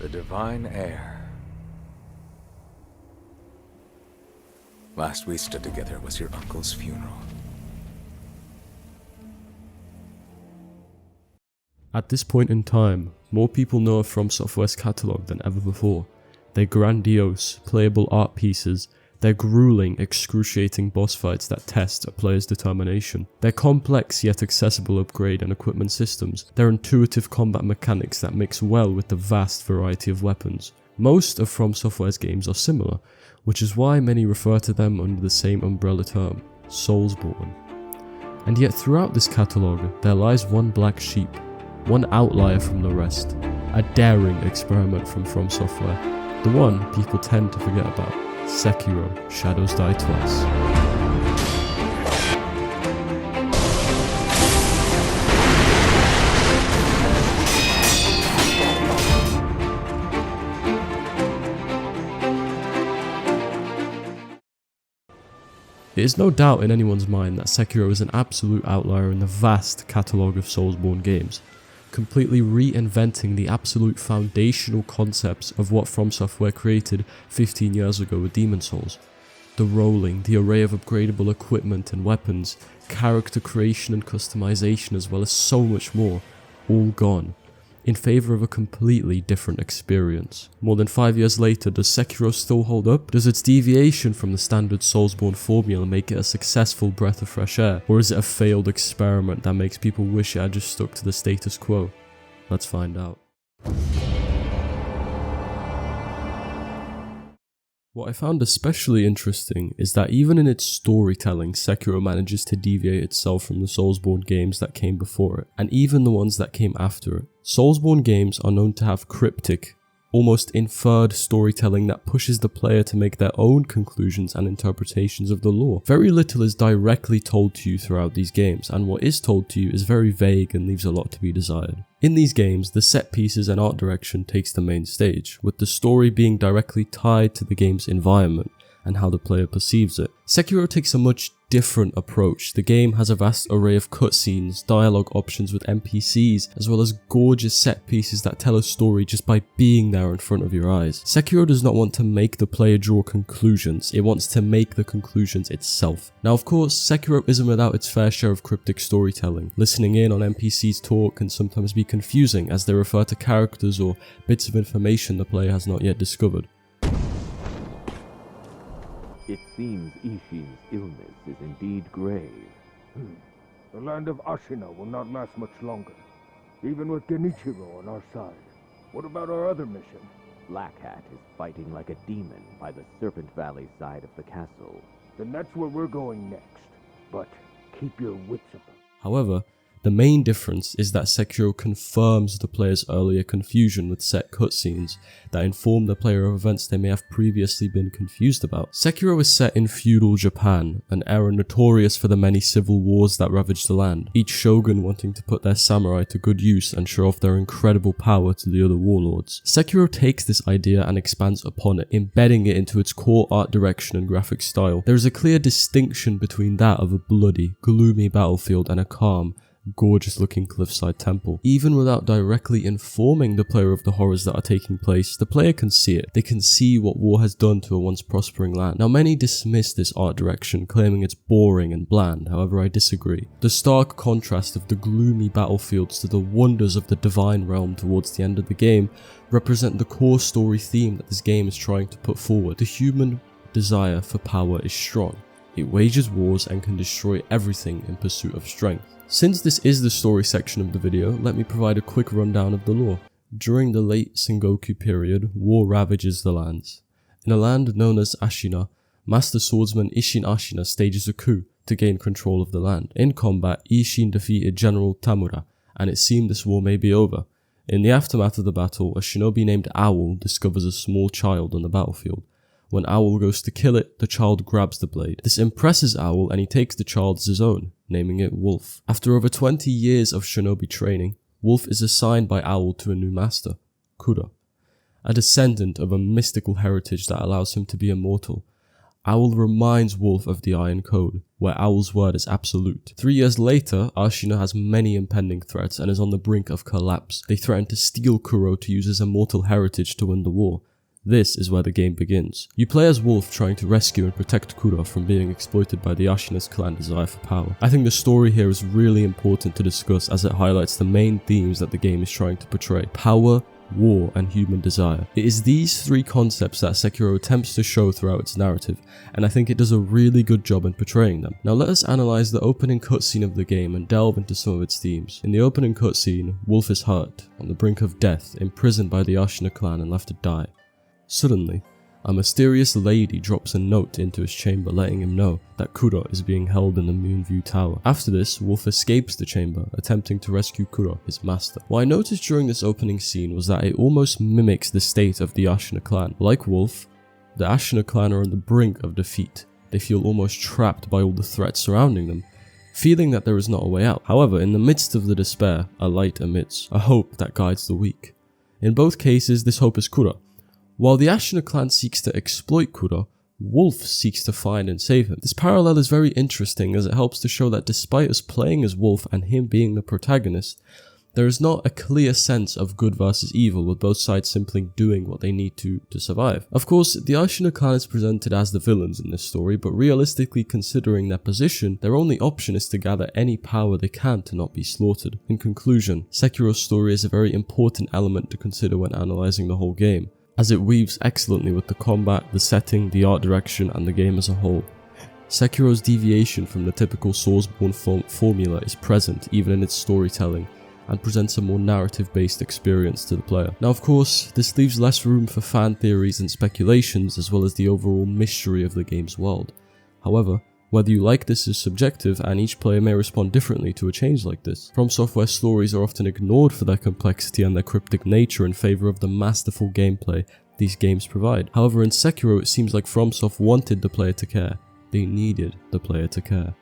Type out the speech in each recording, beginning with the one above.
The divine heir. Last we stood together was your uncle's funeral. At this point in time, more people know of From Software's catalogue than ever before. Their grandiose, playable art pieces, their grueling, excruciating boss fights that test a player's determination, their complex yet accessible upgrade and equipment systems, their intuitive combat mechanics that mix well with the vast variety of weapons. Most of From Software's games are similar, which is why many refer to them under the same umbrella term, Soulsborne. And yet throughout this catalogue, there lies one black sheep, one outlier from the rest, a daring experiment from Software, the one people tend to forget about, Sekiro Shadows Die Twice. It is no doubt in anyone's mind that Sekiro is an absolute outlier in the vast catalogue of Soulsborne games, completely reinventing the absolute foundational concepts of what From Software created 15 years ago with Demon Souls. The rolling, the array of upgradable equipment and weapons, character creation and customization, as well as so much more, all gone, in favour of a completely different experience. More than 5 years later, does Sekiro still hold up? Does its deviation from the standard Soulsborne formula make it a successful breath of fresh air? Or is it a failed experiment that makes people wish it had just stuck to the status quo? Let's find out. What I found especially interesting is that even in its storytelling, Sekiro manages to deviate itself from the Soulsborne games that came before it, and even the ones that came after it. Soulsborne games are known to have cryptic, almost inferred storytelling that pushes the player to make their own conclusions and interpretations of the lore. Very little is directly told to you throughout these games, and what is told to you is very vague and leaves a lot to be desired. In these games, the set pieces and art direction takes the main stage, with the story being directly tied to the game's environment and how the player perceives it. Sekiro takes a much different approach. The game has a vast array of cutscenes, dialogue options with NPCs, as well as gorgeous set pieces that tell a story just by being there in front of your eyes. Sekiro does not want to make the player draw conclusions, it wants to make the conclusions itself. Now of course, Sekiro isn't without its fair share of cryptic storytelling. Listening in on NPCs talk can sometimes be confusing as they refer to characters or bits of information the player has not yet discovered. It seems Ishin's illness is indeed grave. The land of Ashina will not last much longer, even with Genichiro on our side. What about our other mission? Black Hat is fighting like a demon by the Serpent Valley side of the castle. Then that's where we're going next. But keep your wits about. However, the main difference is that Sekiro confirms the player's earlier confusion with set cutscenes that inform the player of events they may have previously been confused about. Sekiro is set in feudal Japan, an era notorious for the many civil wars that ravaged the land, each shogun wanting to put their samurai to good use and show off their incredible power to the other warlords. Sekiro takes this idea and expands upon it, embedding it into its core art direction and graphic style. There is a clear distinction between that of a bloody, gloomy battlefield and a calm, gorgeous looking cliffside temple. Even without directly informing the player of the horrors that are taking place, the player can see it. They can see what war has done to a once prospering land. Now many dismiss this art direction, claiming it's boring and bland, however I disagree. The stark contrast of the gloomy battlefields to the wonders of the divine realm towards the end of the game represent the core story theme that this game is trying to put forward. The human desire for power is strong. It wages wars and can destroy everything in pursuit of strength. Since this is the story section of the video, let me provide a quick rundown of the lore. During the late Sengoku period, war ravages the lands. In a land known as Ashina, Master Swordsman Ishin Ashina stages a coup to gain control of the land. In combat, Ishin defeated General Tamura, and it seemed this war may be over. In the aftermath of the battle, a shinobi named Owl discovers a small child on the battlefield. When Owl goes to kill it, the child grabs the blade. This impresses Owl and he takes the child as his own, naming it Wolf. After over 20 years of shinobi training, Wolf is assigned by Owl to a new master, Kura, a descendant of a mystical heritage that allows him to be immortal. Owl reminds Wolf of the Iron Code, where Owl's word is absolute. 3 years later, Ashina has many impending threats and is on the brink of collapse. They threaten to steal Kuro to use his immortal heritage to win the war. This is where the game begins. You play as Wolf trying to rescue and protect Kuro from being exploited by the Ashina's clan desire for power. I think the story here is really important to discuss as it highlights the main themes that the game is trying to portray: power, war, and human desire. It is these three concepts that Sekiro attempts to show throughout its narrative, and I think it does a really good job in portraying them. Now let us analyze the opening cutscene of the game and delve into some of its themes. In the opening cutscene, Wolf is hurt, on the brink of death, imprisoned by the Ashina clan and left to die. Suddenly, a mysterious lady drops a note into his chamber letting him know that Kuro is being held in the Moonview Tower. After this, Wolf escapes the chamber, attempting to rescue Kuro, his master. What I noticed during this opening scene was that it almost mimics the state of the Ashina clan. Like Wolf, the Ashina clan are on the brink of defeat. They feel almost trapped by all the threats surrounding them, feeling that there is not a way out. However, in the midst of the despair, a light emits, a hope that guides the weak. In both cases, this hope is Kuro. While the Ashina clan seeks to exploit Kuro, Wolf seeks to find and save him. This parallel is very interesting as it helps to show that despite us playing as Wolf and him being the protagonist, there is not a clear sense of good versus evil, with both sides simply doing what they need to survive. Of course, the Ashina clan is presented as the villains in this story, but realistically considering their position, their only option is to gather any power they can to not be slaughtered. In conclusion, Sekiro's story is a very important element to consider when analysing the whole game, as it weaves excellently with the combat, the setting, the art direction, and the game as a whole. Sekiro's deviation from the typical Soulsborne formula is present even in its storytelling, and presents a more narrative-based experience to the player. Now of course, this leaves less room for fan theories and speculations, as well as the overall mystery of the game's world. However, whether you like this is subjective, and each player may respond differently to a change like this. From Software stories are often ignored for their complexity and their cryptic nature in favour of the masterful gameplay these games provide. However, in Sekiro it seems like FromSoft wanted the player to care. They needed the player to care.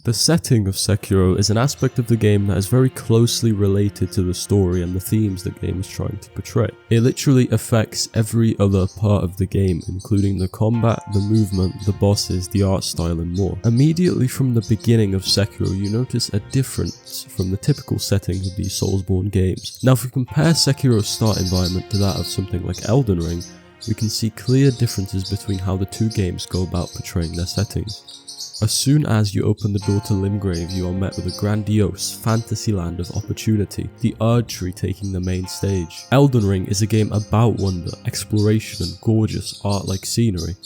The setting of Sekiro is an aspect of the game that is very closely related to the story and the themes the game is trying to portray. It literally affects every other part of the game, including the combat, the movement, the bosses, the art style, and more. Immediately from the beginning of Sekiro, you notice a difference from the typical settings of these Soulsborne games. Now if we compare Sekiro's start environment to that of something like Elden Ring, we can see clear differences between how the two games go about portraying their settings. As soon as you open the door to Limgrave, you are met with a grandiose fantasy land of opportunity, the Erd Tree taking the main stage. Elden Ring is a game about wonder, exploration, and gorgeous art-like scenery,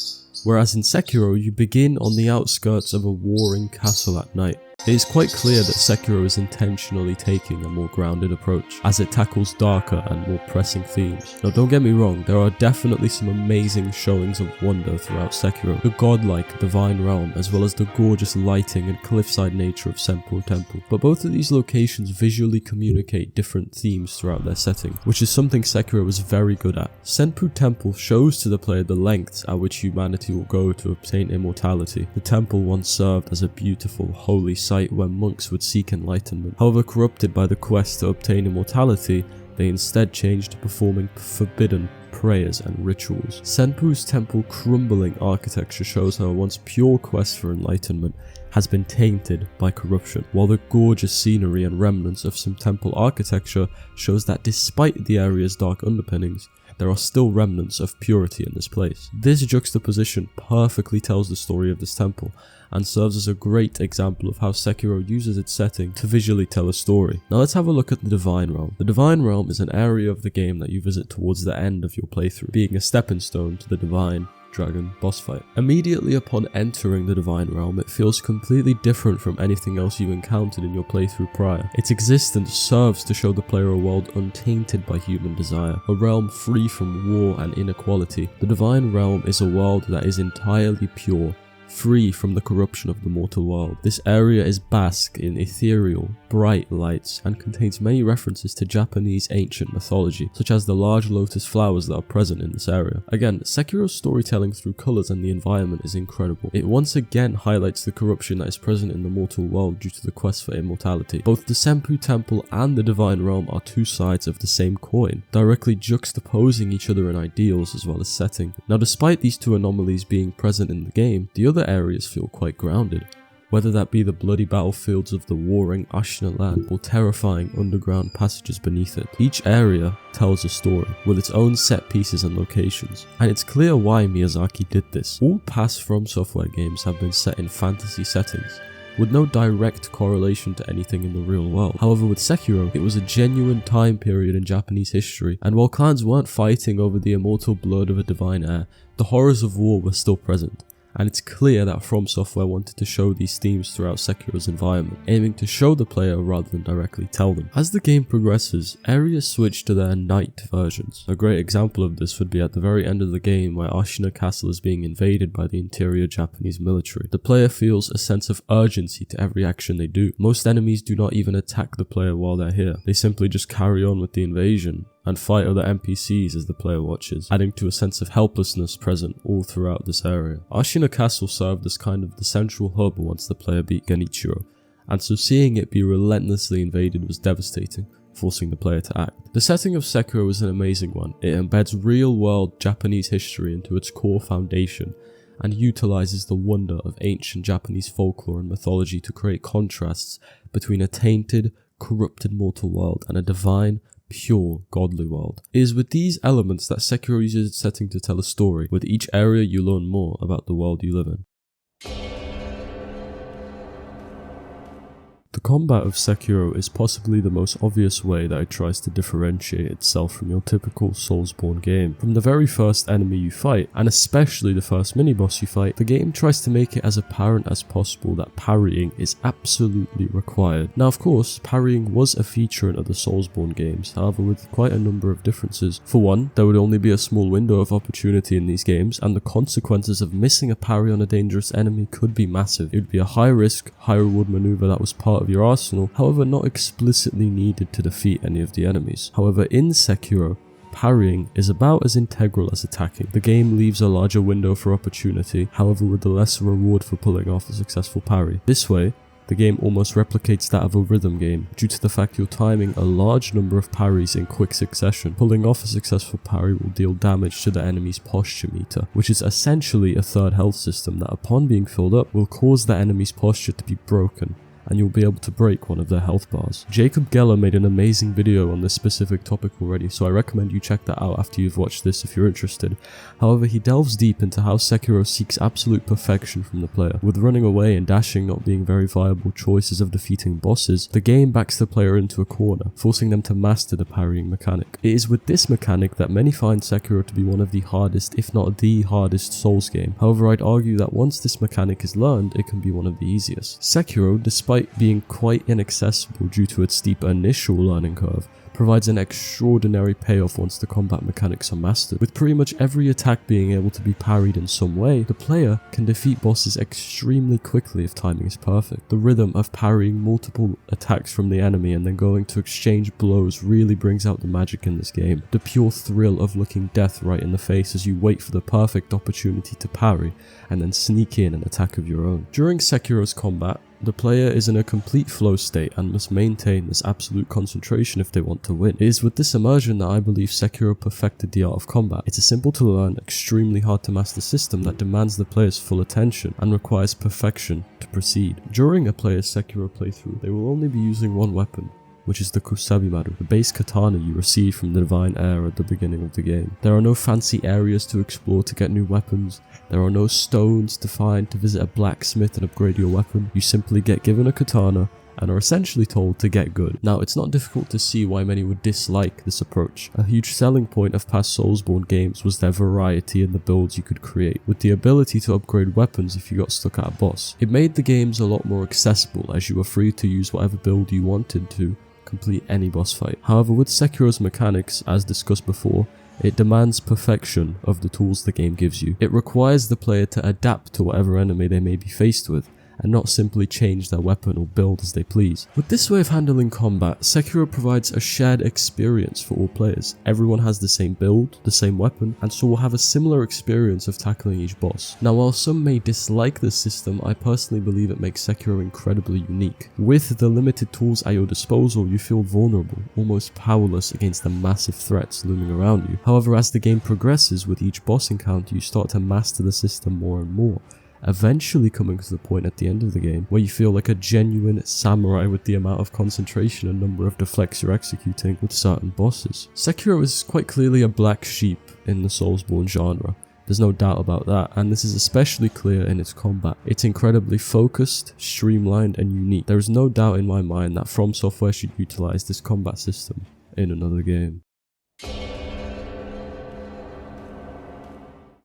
whereas in Sekiro you begin on the outskirts of a warring castle at night. It is quite clear that Sekiro is intentionally taking a more grounded approach, as it tackles darker and more pressing themes. Now don't get me wrong, there are definitely some amazing showings of wonder throughout Sekiro. The godlike Divine Realm, as well as the gorgeous lighting and cliffside nature of Senpu Temple. But both of these locations visually communicate different themes throughout their setting, which is something Sekiro is very good at. Senpu Temple shows to the player the lengths at which humanity will go to obtain immortality. The temple once served as a beautiful, holy site where monks would seek enlightenment. However, corrupted by the quest to obtain immortality, they instead changed to performing forbidden prayers and rituals. Senpu's temple crumbling architecture shows how a once pure quest for enlightenment has been tainted by corruption, while the gorgeous scenery and remnants of some temple architecture shows that despite the area's dark underpinnings, there are still remnants of purity in this place. This juxtaposition perfectly tells the story of this temple, and serves as a great example of how Sekiro uses its setting to visually tell a story. Now let's have a look at the Divine Realm. The Divine Realm is an area of the game that you visit towards the end of your playthrough, being a stepping stone to the Divine Dragon boss fight. Immediately upon entering the Divine Realm, it feels completely different from anything else you encountered in your playthrough prior. Its existence serves to show the player a world untainted by human desire, a realm free from war and inequality. The Divine Realm is a world that is entirely pure, free from the corruption of the mortal world. This area is basked in ethereal, bright lights and contains many references to Japanese ancient mythology, such as the large lotus flowers that are present in this area. Again, Sekiro's storytelling through colours and the environment is incredible. It once again highlights the corruption that is present in the mortal world due to the quest for immortality. Both the Senpu Temple and the Divine Realm are two sides of the same coin, directly juxtaposing each other in ideals as well as setting. Now, despite these two anomalies being present in the game, the other areas feel quite grounded. Whether that be the bloody battlefields of the warring Ashina land or terrifying underground passages beneath it. Each area tells a story, with its own set pieces and locations, and it's clear why Miyazaki did this. All past From Software games have been set in fantasy settings, with no direct correlation to anything in the real world. However, with Sekiro, it was a genuine time period in Japanese history, and while clans weren't fighting over the immortal blood of a divine heir, the horrors of war were still present. And it's clear that From Software wanted to show these themes throughout Sekiro's environment, aiming to show the player rather than directly tell them. As the game progresses, areas switch to their night versions. A great example of this would be at the very end of the game where Ashina Castle is being invaded by the interior Japanese military. The player feels a sense of urgency to every action they do. Most enemies do not even attack the player while they're here. They simply just carry on with the invasion and fight other NPCs as the player watches, adding to a sense of helplessness present all throughout this area. Ashina Castle served as kind of the central hub once the player beat Genichiro, and so seeing it be relentlessly invaded was devastating, forcing the player to act. The setting of Sekiro is an amazing one. It embeds real-world Japanese history into its core foundation, and utilizes the wonder of ancient Japanese folklore and mythology to create contrasts between a tainted, corrupted mortal world and a divine, pure, godly world. It is with these elements that Sekiro uses its setting to tell a story. With each area you learn more about the world you live in. The combat of Sekiro is possibly the most obvious way that it tries to differentiate itself from your typical Soulsborne game. From the very first enemy you fight, and especially the first mini-boss you fight, the game tries to make it as apparent as possible that parrying is absolutely required. Now, of course, parrying was a feature in other Soulsborne games, however with quite a number of differences. For one, there would only be a small window of opportunity in these games, and the consequences of missing a parry on a dangerous enemy could be massive. It would be a high risk, high reward maneuver that was part of your arsenal, however not explicitly needed to defeat any of the enemies. However, in Sekiro, parrying is about as integral as attacking. The game leaves a larger window for opportunity, however with the lesser reward for pulling off a successful parry. This way, the game almost replicates that of a rhythm game, due to the fact you're timing a large number of parries in quick succession. Pulling off a successful parry will deal damage to the enemy's posture meter, which is essentially a third health system that upon being filled up will cause the enemy's posture to be broken, and you'll be able to break one of their health bars. Jacob Geller made an amazing video on this specific topic already, so I recommend you check that out after you've watched this if you're interested. However, he delves deep into how Sekiro seeks absolute perfection from the player. With running away and dashing not being very viable choices of defeating bosses, the game backs the player into a corner, forcing them to master the parrying mechanic. It is with this mechanic that many find Sekiro to be one of the hardest, if not the hardest, Souls game. However, I'd argue that once this mechanic is learned, it can be one of the easiest. Sekiro, despite being quite inaccessible due to its steep initial learning curve, provides an extraordinary payoff once the combat mechanics are mastered. With pretty much every attack being able to be parried in some way, the player can defeat bosses extremely quickly if timing is perfect. The rhythm of parrying multiple attacks from the enemy and then going to exchange blows really brings out the magic in this game. The pure thrill of looking death right in the face as you wait for the perfect opportunity to parry and then sneak in an attack of your own. During Sekiro's combat, the player is in a complete flow state and must maintain this absolute concentration if they want to win. It is with this immersion that I believe Sekiro perfected the art of combat. It's a simple to learn, extremely hard to master system that demands the player's full attention and requires perfection to proceed. During a player's Sekiro playthrough, they will only be using one weapon, which is the Kusabimaru, the base katana you receive from the Divine Heir at the beginning of the game. There are no fancy areas to explore to get new weapons, there are no stones to find to visit a blacksmith and upgrade your weapon. You simply get given a katana and are essentially told to get good. Now, it's not difficult to see why many would dislike this approach. A huge selling point of past Soulsborne games was their variety in the builds you could create, with the ability to upgrade weapons if you got stuck at a boss. It made the games a lot more accessible as you were free to use whatever build you wanted to complete any boss fight. However, with Sekiro's mechanics, as discussed before, It demands perfection of the tools the game gives you. It requires the player to adapt to whatever enemy they may be faced with, and not simply change their weapon or build as they please. With this way of handling combat, Sekiro provides a shared experience for all players. Everyone has the same build, the same weapon, and so will have a similar experience of tackling each boss. Now, while some may dislike this system, I personally believe it makes Sekiro incredibly unique. With the limited tools at your disposal, you feel vulnerable, almost powerless against the massive threats looming around you. However, as the game progresses, with each boss encounter, you start to master the system more and more, eventually coming to the point at the end of the game where you feel like a genuine samurai with the amount of concentration and number of deflects you're executing with certain bosses. Sekiro is quite clearly a black sheep in the Soulsborne genre. There's no doubt about that, and this is especially clear in its combat. It's incredibly focused, streamlined, and unique. There is no doubt in my mind that From Software should utilize this combat system in another game.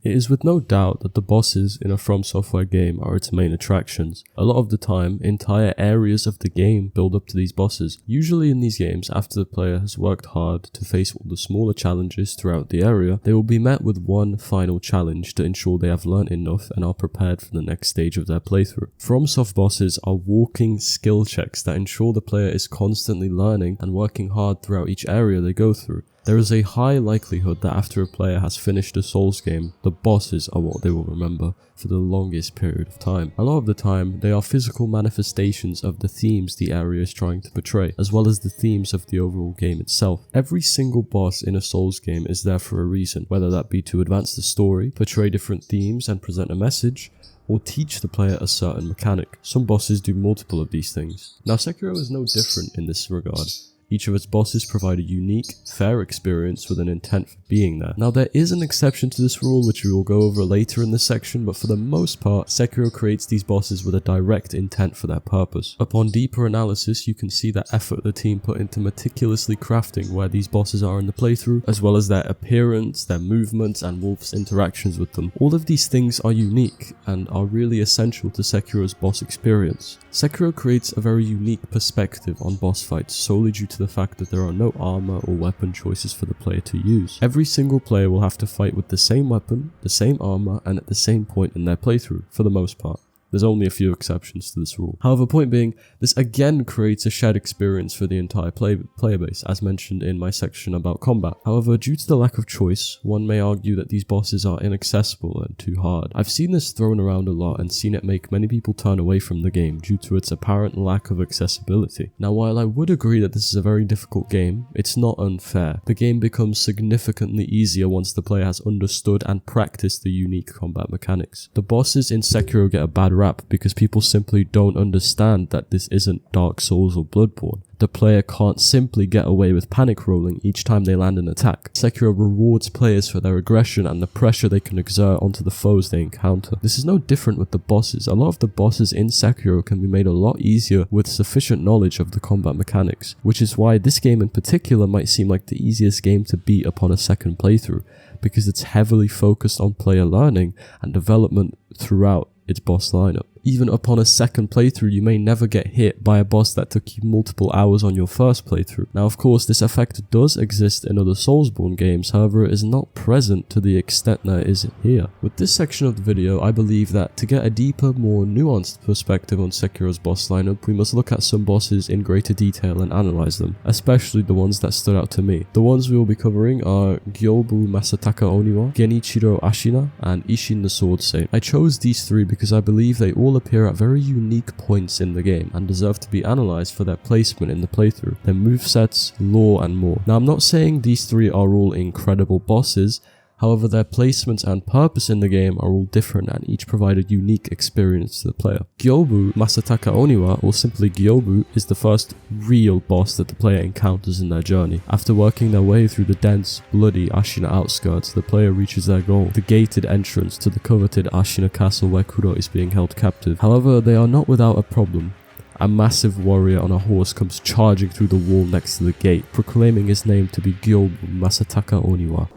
It is with no doubt that the bosses in a From Software game are its main attractions. A lot of the time, entire areas of the game build up to these bosses. Usually in these games, after the player has worked hard to face all the smaller challenges throughout the area, they will be met with one final challenge to ensure they have learnt enough and are prepared for the next stage of their playthrough. FromSoft bosses are walking skill checks that ensure the player is constantly learning and working hard throughout each area they go through. There is a high likelihood that after a player has finished a Souls game, the bosses are what they will remember for the longest period of time. A lot of the time, they are physical manifestations of the themes the area is trying to portray, as well as the themes of the overall game itself. Every single boss in a Souls game is there for a reason, whether that be to advance the story, portray different themes and present a message, or teach the player a certain mechanic. Some bosses do multiple of these things. Now, Sekiro is no different in this regard. Each of its bosses provide a unique, fair experience with an intent for being there. Now, there is an exception to this rule which we will go over later in this section, but for the most part, Sekiro creates these bosses with a direct intent for their purpose. Upon deeper analysis, you can see the effort the team put into meticulously crafting where these bosses are in the playthrough, as well as their appearance, their movements, and Wolf's interactions with them. All of these things are unique and are really essential to Sekiro's boss experience. Sekiro creates a very unique perspective on boss fights solely due to the fact that there are no armor or weapon choices for the player to use. Every single player will have to fight with the same weapon, the same armor, and at the same point in their playthrough, for the most part. There's only a few exceptions to this rule. However, point being, this again creates a shared experience for the entire player base, as mentioned in my section about combat. However, due to the lack of choice, one may argue that these bosses are inaccessible and too hard. I've seen this thrown around a lot and seen it make many people turn away from the game due to its apparent lack of accessibility. Now, while I would agree that this is a very difficult game, it's not unfair. The game becomes significantly easier once the player has understood and practiced the unique combat mechanics. The bosses in Sekiro get a bad rap because people simply don't understand that this isn't Dark Souls or Bloodborne. The player can't simply get away with panic rolling each time they land an attack. Sekiro rewards players for their aggression and the pressure they can exert onto the foes they encounter. This is no different with the bosses. A lot of the bosses in Sekiro can be made a lot easier with sufficient knowledge of the combat mechanics, which is why this game in particular might seem like the easiest game to beat upon a second playthrough, because it's heavily focused on player learning and development throughout its boss lineup. Even upon a second playthrough, you may never get hit by a boss that took you multiple hours on your first playthrough. Now, of course, this effect does exist in other Soulsborne games, however, it is not present to the extent that it is here. With this section of the video, I believe that to get a deeper, more nuanced perspective on Sekiro's boss lineup, we must look at some bosses in greater detail and analyze them, especially the ones that stood out to me. The ones we will be covering are Gyobu Masataka Oniwa, Genichiro Ashina, and Ishin the Sword Saint. I chose these three because I believe they all appear at very unique points in the game and deserve to be analysed for their placement in the playthrough, their movesets, lore, and more. Now, I'm not saying these three are all incredible bosses, however their placements and purpose in the game are all different and each provide a unique experience to the player. Gyobu Masataka Oniwa, or simply Gyobu, is the first real boss that the player encounters in their journey. After working their way through the dense, bloody Ashina outskirts, the player reaches their goal, the gated entrance to the coveted Ashina castle where Kuro is being held captive. However, they are not without a problem. A massive warrior on a horse comes charging through the wall next to the gate, proclaiming his name to be Gyobu Masataka Oniwa.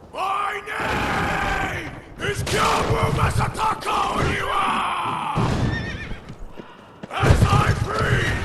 Is Gyobu Masataka Oniwa! As I breathe,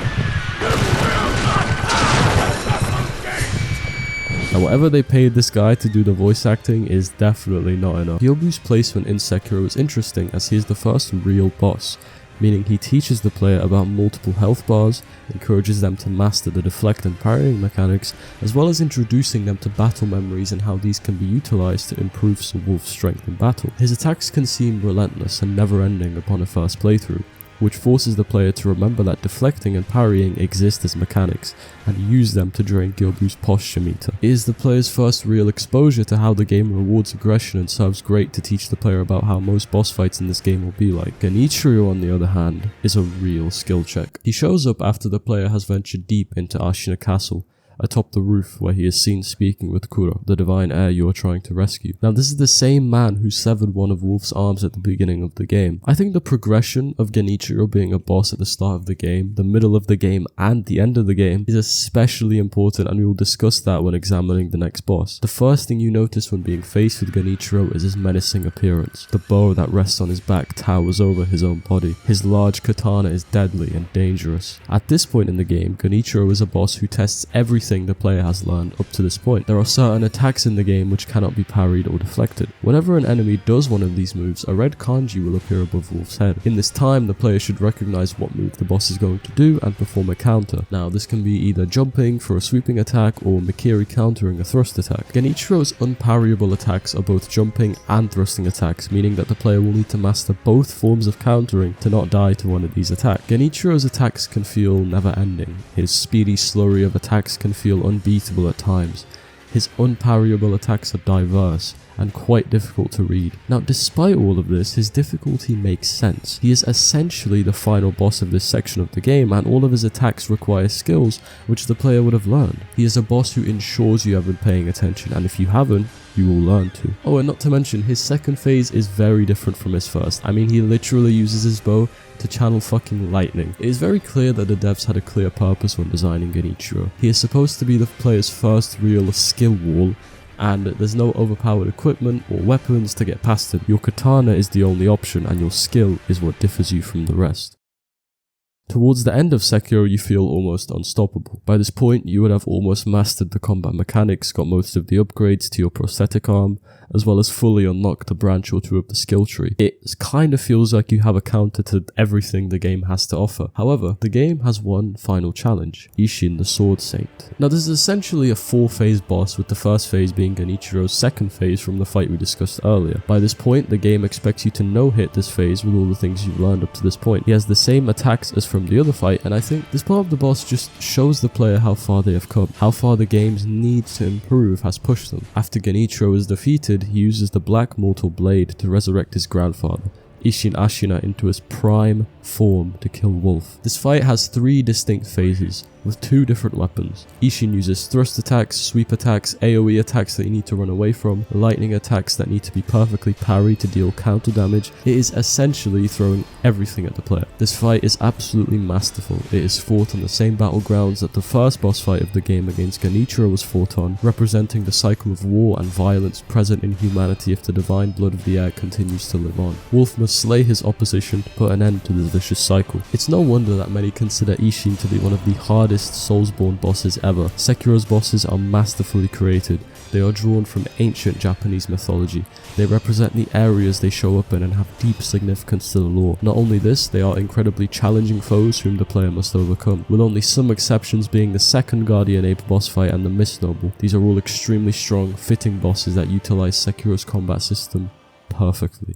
you will not pass the gate! Now, whatever they paid this guy to do the voice acting is definitely not enough. Gyobu's placement in Sekiro is interesting as he is the first real boss, meaning he teaches the player about multiple health bars, encourages them to master the deflect and parrying mechanics, as well as introducing them to battle memories and how these can be utilized to improve Wolf's strength in battle. His attacks can seem relentless and never ending upon a first playthrough, which forces the player to remember that deflecting and parrying exist as mechanics, and use them to drain Gyobu's posture meter. It is the player's first real exposure to how the game rewards aggression and serves great to teach the player about how most boss fights in this game will be like. Genichiro, on the other hand, is a real skill check. He shows up after the player has ventured deep into Ashina Castle, atop the roof where he is seen speaking with Kuro, the divine heir you are trying to rescue. Now this is the same man who severed one of Wolf's arms at the beginning of the game. I think the progression of Genichiro being a boss at the start of the game, the middle of the game, and the end of the game is especially important, and we will discuss that when examining the next boss. The first thing you notice when being faced with Genichiro is his menacing appearance. The bow that rests on his back towers over his own body. His large katana is deadly and dangerous. At this point in the game, Genichiro is a boss who tests everything the player has learned up to this point. There are certain attacks in the game which cannot be parried or deflected. Whenever an enemy does one of these moves, a red kanji will appear above Wolf's head. In this time, the player should recognize what move the boss is going to do and perform a counter. Now, this can be either jumping for a sweeping attack or Mikiri countering a thrust attack. Genichiro's unparryable attacks are both jumping and thrusting attacks, meaning that the player will need to master both forms of countering to not die to one of these attacks. Genichiro's attacks can feel never ending. His speedy slurry of attacks can feel unbeatable at times. His unparryable attacks are diverse and quite difficult to read. Now, despite all of this, his difficulty makes sense. He is essentially the final boss of this section of the game, and all of his attacks require skills which the player would have learned. He is a boss who ensures you have been paying attention, and if you haven't, you will learn to. Oh, and not to mention, his second phase is very different from his first. I mean, he literally uses his bow to channel fucking lightning. It is very clear that the devs had a clear purpose when designing Genichiro. He is supposed to be the player's first real skill wall, and there's no overpowered equipment or weapons to get past him. Your katana is the only option, and your skill is what differs you from the rest. Towards the end of Sekiro, you feel almost unstoppable. By this point, you would have almost mastered the combat mechanics, got most of the upgrades to your prosthetic arm, as well as fully unlocked a branch or two of the skill tree. It kind of feels like you have a counter to everything the game has to offer. However, the game has one final challenge: Isshin the Sword Saint. Now, this is essentially a 4-phase boss, with the first phase being Genichiro's second phase from the fight we discussed earlier. By this point, the game expects you to no-hit this phase with all the things you've learned up to this point. He has the same attacks as from the other fight, and I think this part of the boss just shows the player how far they have come, how far the game's need to improve has pushed them. After Genichiro is defeated, he uses the Black Mortal Blade to resurrect his grandfather, Isshin Ashina, into his prime form to kill Wolf. This fight has 3 distinct phases, with 2 different weapons. Isshin uses thrust attacks, sweep attacks, AoE attacks that you need to run away from, lightning attacks that need to be perfectly parried to deal counter damage. It is essentially throwing everything at the player. This fight is absolutely masterful. It is fought on the same battlegrounds that the first boss fight of the game against Genichiro was fought on, representing the cycle of war and violence present in humanity if the divine blood of the heir continues to live on. Wolf must slay his opposition to put an end to this vicious cycle. It's no wonder that many consider Isshin to be one of the hardest Soulsborne bosses ever. Sekiro's bosses are masterfully created. They are drawn from ancient Japanese mythology. They represent the areas they show up in and have deep significance to the lore. Not only this, they are incredibly challenging foes whom the player must overcome, with only some exceptions being the second Guardian Ape boss fight and the Mist Noble. These are all extremely strong, fitting bosses that utilize Sekiro's combat system perfectly.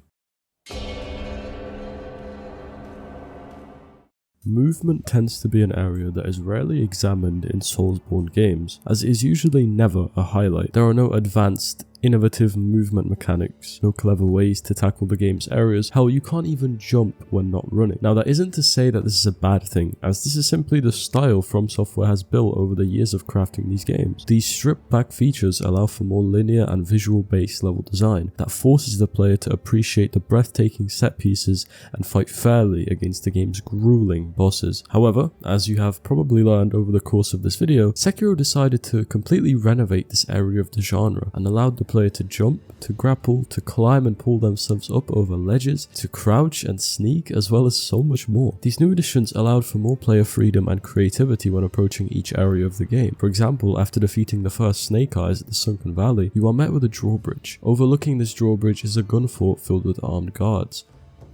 Movement tends to be an area that is rarely examined in Soulsborne games, as it is usually never a highlight. There are no advanced, innovative movement mechanics, no clever ways to tackle the game's areas. Hell, you can't even jump when not running. Now, that isn't to say that this is a bad thing, as this is simply the style From Software has built over the years of crafting these games. These stripped back features allow for more linear and visual based level design that forces the player to appreciate the breathtaking set pieces and fight fairly against the game's grueling bosses. However, as you have probably learned over the course of this video, Sekiro decided to completely renovate this area of the genre and allowed the player to jump, to grapple, to climb and pull themselves up over ledges, to crouch and sneak, as well as so much more. These new additions allowed for more player freedom and creativity when approaching each area of the game. For example, after defeating the first Snake Eyes at the Sunken Valley, you are met with a drawbridge. Overlooking this drawbridge is a gun fort filled with armed guards.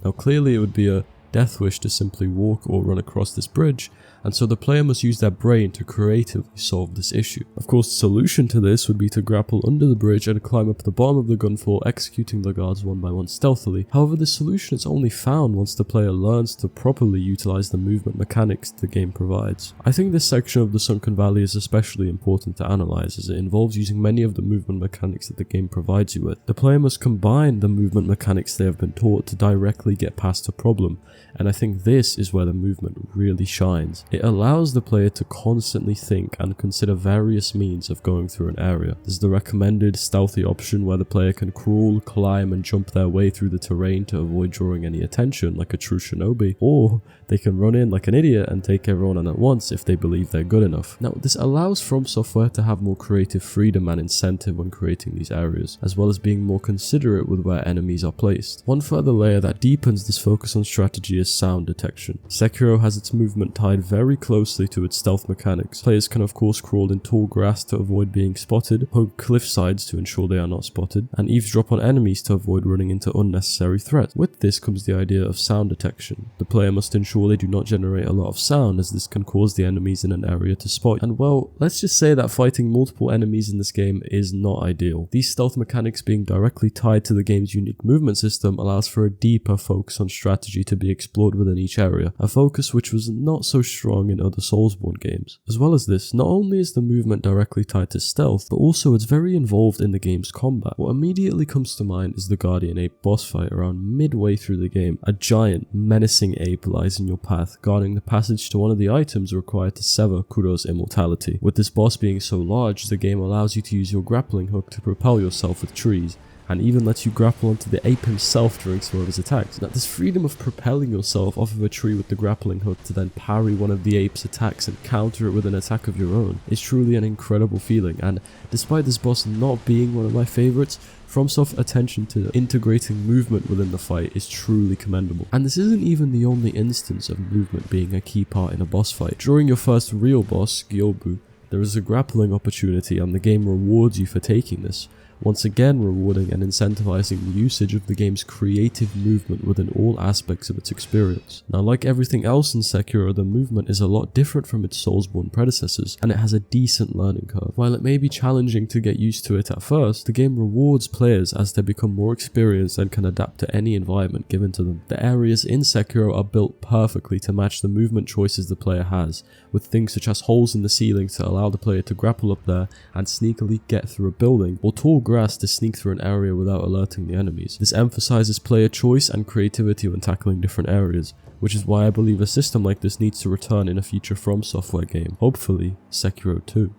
Now clearly it would be a death wish to simply walk or run across this bridge, and so the player must use their brain to creatively solve this issue. Of course, the solution to this would be to grapple under the bridge and climb up the bottom of the gun fort, executing the guards one by one stealthily. However, this solution is only found once the player learns to properly utilize the movement mechanics the game provides. I think this section of the Sunken Valley is especially important to analyze, as it involves using many of the movement mechanics that the game provides you with. The player must combine the movement mechanics they have been taught to directly get past a problem, and I think this is where the movement really shines. It allows the player to constantly think and consider various means of going through an area. There's the recommended stealthy option where the player can crawl, climb and jump their way through the terrain to avoid drawing any attention like a true shinobi, or they can run in like an idiot and take everyone on at once if they believe they're good enough. Now this allows From Software to have more creative freedom and incentive when creating these areas, as well as being more considerate with where enemies are placed. One further layer that deepens this focus on strategy is sound detection. Sekiro has its movement tied very closely to its stealth mechanics. Players can of course crawl in tall grass to avoid being spotted, hug cliff sides to ensure they are not spotted, and eavesdrop on enemies to avoid running into unnecessary threats. With this comes the idea of sound detection. The player must ensure they do not generate a lot of sound, as this can cause the enemies in an area to spot. And well, let's just say that fighting multiple enemies in this game is not ideal. These stealth mechanics being directly tied to the game's unique movement system allows for a deeper focus on strategy to be explored within each area, a focus which was not so strong in other Soulsborne games. As well as this, not only is the movement directly tied to stealth, but also it's very involved in the game's combat. What immediately comes to mind is the Guardian Ape boss fight around midway through the game. A giant, menacing ape lies in your path, guarding the passage to one of the items required to sever Kuro's immortality. With this boss being so large, the game allows you to use your grappling hook to propel yourself with trees, and even lets you grapple onto the ape himself during some of his attacks. Now, this freedom of propelling yourself off of a tree with the grappling hook to then parry one of the ape's attacks and counter it with an attack of your own is truly an incredible feeling, and despite this boss not being one of my favorites, FromSoft's attention to integrating movement within the fight is truly commendable. And this isn't even the only instance of movement being a key part in a boss fight. During your first real boss, Gyobu, there is a grappling opportunity and the game rewards you for taking this, once again rewarding and incentivizing the usage of the game's creative movement within all aspects of its experience. Now, like everything else in Sekiro, the movement is a lot different from its Soulsborne predecessors, and it has a decent learning curve. While it may be challenging to get used to it at first, the game rewards players as they become more experienced and can adapt to any environment given to them. The areas in Sekiro are built perfectly to match the movement choices the player has, with things such as holes in the ceiling to allow the player to grapple up there and sneakily get through a building, or tall grass to sneak through an area without alerting the enemies. This emphasizes player choice and creativity when tackling different areas, which is why I believe a system like this needs to return in a future From Software game, hopefully Sekiro 2.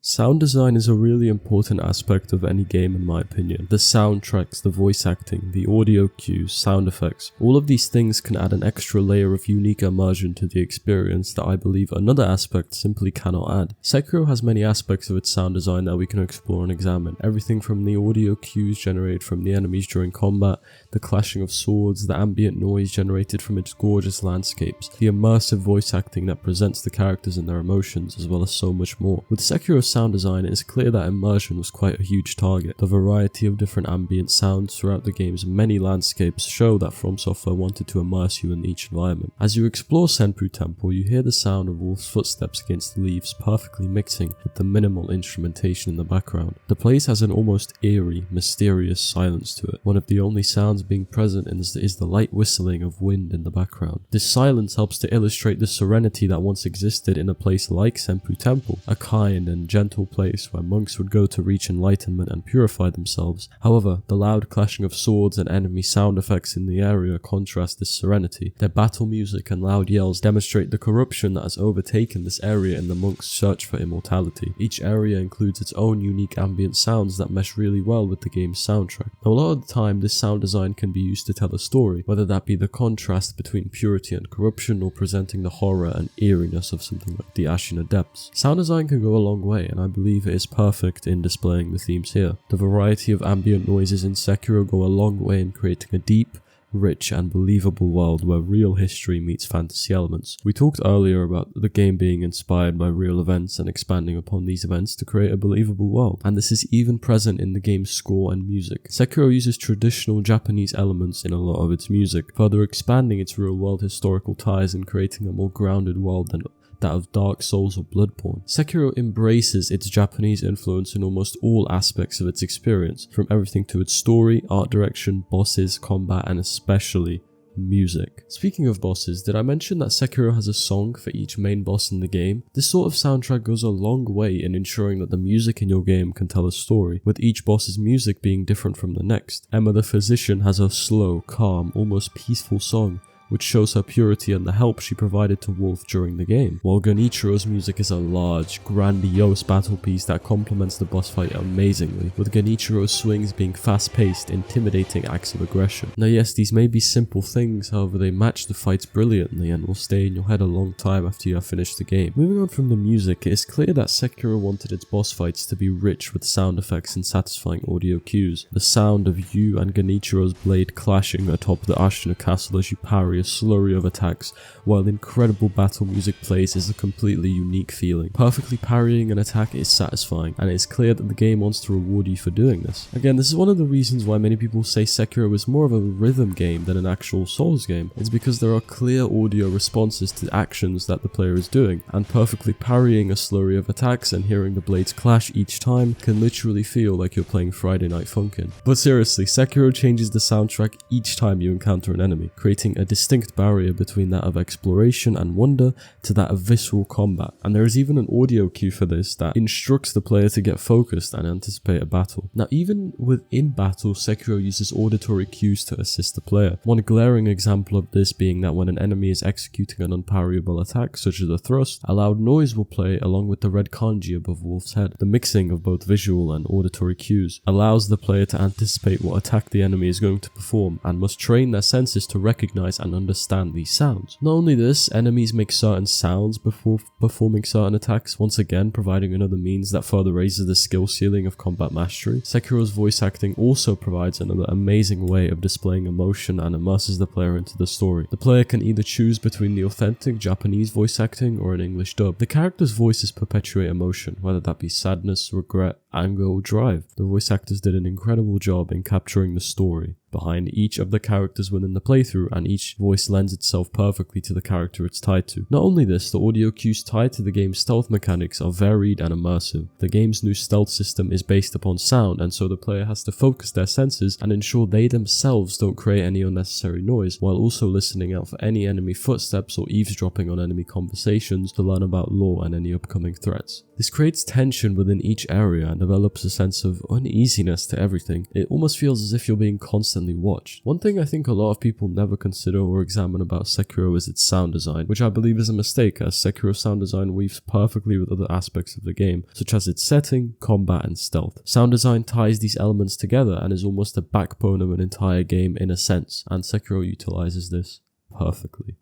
Sound design is a really important aspect of any game in my opinion. The soundtracks, the voice acting, the audio cues, sound effects, all of these things can add an extra layer of unique immersion to the experience that I believe another aspect simply cannot add. Sekiro has many aspects of its sound design that we can explore and examine. Everything from the audio cues generated from the enemies during combat, the clashing of swords, the ambient noise generated from its gorgeous landscapes, the immersive voice acting that presents the characters and their emotions, as well as so much more. With Sekiro's sound design, it is clear that immersion was quite a huge target. The variety of different ambient sounds throughout the game's many landscapes show that From Software wanted to immerse you in each environment. As you explore Senpu Temple, you hear the sound of wolf's footsteps against the leaves perfectly mixing with the minimal instrumentation in the background. The place has an almost eerie, mysterious silence to it. One of the only sounds being present is the light whistling of wind in the background. This silence helps to illustrate the serenity that once existed in a place like Senpu Temple, a kind and gentle gentle place where monks would go to reach enlightenment and purify themselves. However, the loud clashing of swords and enemy sound effects in the area contrast this serenity. Their battle music and loud yells demonstrate the corruption that has overtaken this area in the monk's search for immortality. Each area includes its own unique ambient sounds that mesh really well with the game's soundtrack. Now, a lot of the time, this sound design can be used to tell a story, whether that be the contrast between purity and corruption or presenting the horror and eeriness of something like the Ashina Depths. Sound design can go a long way, and I believe it is perfect in displaying the themes here. The variety of ambient noises in Sekiro go a long way in creating a deep, rich and believable world where real history meets fantasy elements. We talked earlier about the game being inspired by real events and expanding upon these events to create a believable world, and this is even present in the game's score and music. Sekiro uses traditional Japanese elements in a lot of its music, further expanding its real-world historical ties and creating a more grounded world than that of Dark Souls or Bloodborne. Sekiro embraces its Japanese influence in almost all aspects of its experience, from everything to its story, art direction, bosses, combat, and especially music. Speaking of bosses, did I mention that Sekiro has a song for each main boss in the game? This sort of soundtrack goes a long way in ensuring that the music in your game can tell a story, with each boss's music being different from the next. Emma the Physician has a slow, calm, almost peaceful song, which shows her purity and the help she provided to Wolf during the game, while Genichiro's music is a large, grandiose battle piece that complements the boss fight amazingly, with Genichiro's swings being fast-paced, intimidating acts of aggression. Now yes, these may be simple things, however they match the fights brilliantly and will stay in your head a long time after you have finished the game. Moving on from the music, it is clear that Sekiro wanted its boss fights to be rich with sound effects and satisfying audio cues. The sound of you and Genichiro's blade clashing atop the Ashina castle as you parry a slurry of attacks while incredible battle music plays is a completely unique feeling. Perfectly parrying an attack is satisfying, and it is clear that the game wants to reward you for doing this. Again, this is one of the reasons why many people say Sekiro is more of a rhythm game than an actual Souls game. It's because there are clear audio responses to actions that the player is doing, and perfectly parrying a slurry of attacks and hearing the blades clash each time can literally feel like you're playing Friday Night Funkin'. But seriously, Sekiro changes the soundtrack each time you encounter an enemy, creating a distinct barrier between that of exploration and wonder to that of visceral combat, and there is even an audio cue for this that instructs the player to get focused and anticipate a battle. Now even within battle, Sekiro uses auditory cues to assist the player. One glaring example of this being that when an enemy is executing an unparryable attack, such as a thrust, a loud noise will play along with the red kanji above Wolf's head. The mixing of both visual and auditory cues allows the player to anticipate what attack the enemy is going to perform and must train their senses to recognize and understand these sounds. Not only this, enemies make certain sounds before performing certain attacks, once again providing another means that further raises the skill ceiling of combat mastery. Sekiro's voice acting also provides another amazing way of displaying emotion and immerses the player into the story. The player can either choose between the authentic Japanese voice acting or an English dub. The character's voices perpetuate emotion, whether that be sadness, regret, anger, or drive. The voice actors did an incredible job in capturing the story behind each of the characters within the playthrough, and each voice lends itself perfectly to the character it's tied to. Not only this, the audio cues tied to the game's stealth mechanics are varied and immersive. The game's new stealth system is based upon sound, and so the player has to focus their senses and ensure they themselves don't create any unnecessary noise, while also listening out for any enemy footsteps or eavesdropping on enemy conversations to learn about lore and any upcoming threats. This creates tension within each area and develops a sense of uneasiness to everything. It almost feels as if you're being constantly watched. One thing I think a lot of people never consider or examine about Sekiro is its sound design, which I believe is a mistake, as Sekiro's sound design weaves perfectly with other aspects of the game, such as its setting, combat, and stealth. Sound design ties these elements together and is almost the backbone of an entire game in a sense, and Sekiro utilizes this perfectly.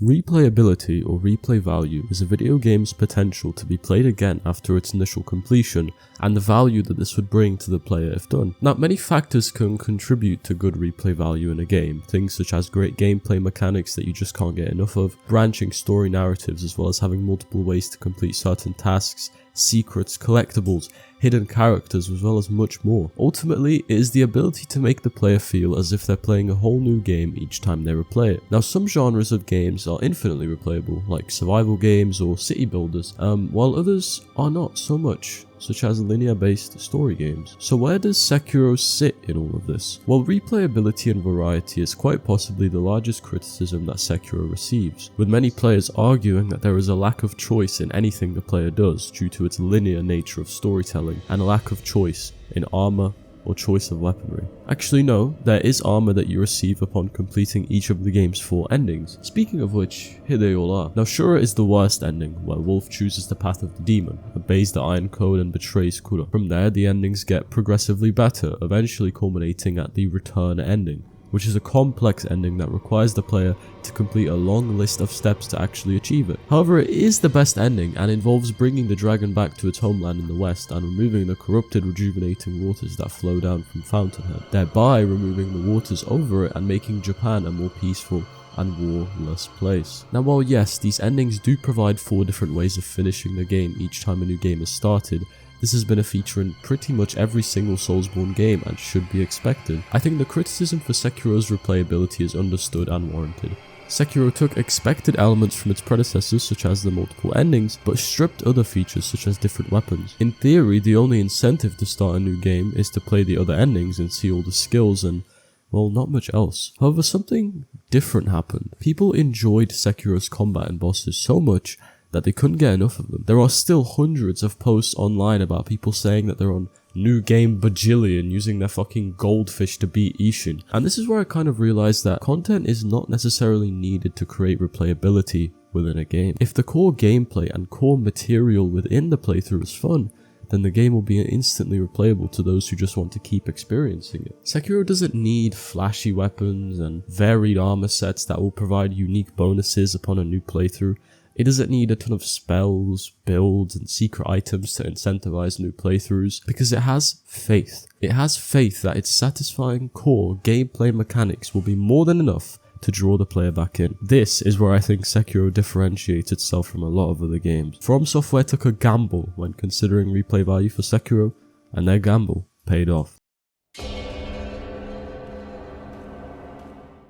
Replayability or replay value is a video game's potential to be played again after its initial completion, and the value that this would bring to the player if done. Now, many factors can contribute to good replay value in a game, things such as great gameplay mechanics that you just can't get enough of, branching story narratives, as well as having multiple ways to complete certain tasks, secrets, collectibles, hidden characters, as well as much more. Ultimately, it is the ability to make the player feel as if they're playing a whole new game each time they replay it. Now, some genres of games are infinitely replayable, like survival games or city builders, while others are not so much. such as linear-based story games. So where does Sekiro sit in all of this? Well, replayability and variety is quite possibly the largest criticism that Sekiro receives, with many players arguing that there is a lack of choice in anything the player does due to its linear nature of storytelling, and a lack of choice in armor or choice of weaponry. Actually no, there is armor that you receive upon completing each of the game's 4 endings. Speaking of which, here they all are. Now Shura is the worst ending, where Wolf chooses the path of the demon, obeys the Iron Code and betrays Kura. From there, the endings get progressively better, eventually culminating at the Return ending, which is a complex ending that requires the player to complete a long list of steps to actually achieve it. However, it is the best ending and involves bringing the dragon back to its homeland in the west and removing the corrupted, rejuvenating waters that flow down from Fountainhead, thereby removing the waters over it and making Japan a more peaceful and warless place. Now while yes, these endings do provide 4 different ways of finishing the game each time a new game is started, this has been a feature in pretty much every single Soulsborne game and should be expected. I think the criticism for Sekiro's replayability is understood and warranted. Sekiro took expected elements from its predecessors such as the multiple endings, but stripped other features such as different weapons. In theory, the only incentive to start a new game is to play the other endings and see all the skills and, well, not much else. However, something different happened. People enjoyed Sekiro's combat and bosses so much that they couldn't get enough of them. There are still hundreds of posts online about people saying that they're on New Game Bajillion using their fucking goldfish to beat Ishin. And this is where I kind of realized that content is not necessarily needed to create replayability within a game. If the core gameplay and core material within the playthrough is fun, then the game will be instantly replayable to those who just want to keep experiencing it. Sekiro doesn't need flashy weapons and varied armor sets that will provide unique bonuses upon a new playthrough. It doesn't need a ton of spells, builds, and secret items to incentivize new playthroughs, because it has faith. It has faith that its satisfying core gameplay mechanics will be more than enough to draw the player back in. This is where I think Sekiro differentiates itself from a lot of other games. From Software took a gamble when considering replay value for Sekiro, and their gamble paid off.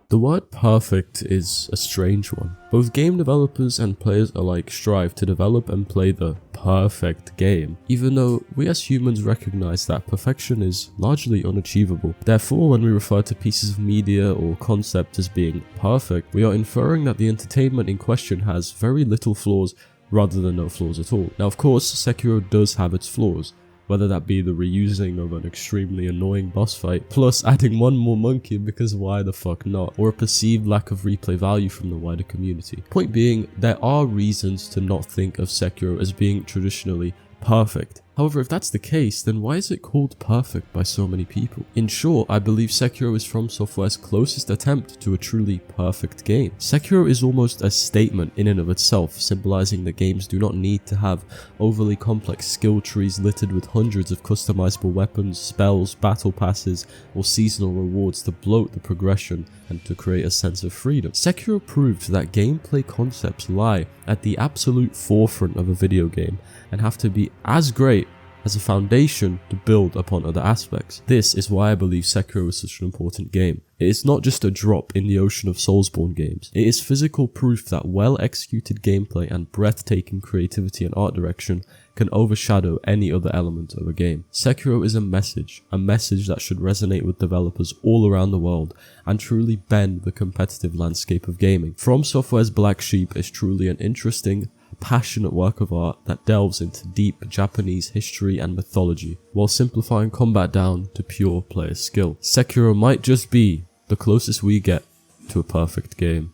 The word perfect is a strange one. Both game developers and players alike strive to develop and play the perfect game, even though we as humans recognize that perfection is largely unachievable. Therefore, when we refer to pieces of media or concept as being perfect, we are inferring that the entertainment in question has very little flaws rather than no flaws at all. Now of course, Sekiro does have its flaws, whether that be the reusing of an extremely annoying boss fight, plus adding one more monkey because why the fuck not, or a perceived lack of replay value from the wider community. Point being, there are reasons to not think of Sekiro as being traditionally perfect. However, if that's the case, then why is it called perfect by so many people? In short, I believe Sekiro is From Software's closest attempt to a truly perfect game. Sekiro is almost a statement in and of itself, symbolizing that games do not need to have overly complex skill trees littered with hundreds of customizable weapons, spells, battle passes, or seasonal rewards to bloat the progression and to create a sense of freedom. Sekiro proved that gameplay concepts lie at the absolute forefront of a video game and have to be as great as a foundation to build upon other aspects. This is why I believe Sekiro is such an important game. It is not just a drop in the ocean of Soulsborne games. It is physical proof that well-executed gameplay and breathtaking creativity and art direction can overshadow any other element of a game. Sekiro is a message that should resonate with developers all around the world and truly bend the competitive landscape of gaming. From Software's Black Sheep is truly an interesting, passionate work of art that delves into deep Japanese history and mythology, while simplifying combat down to pure player skill. Sekiro might just be the closest we get to a perfect game.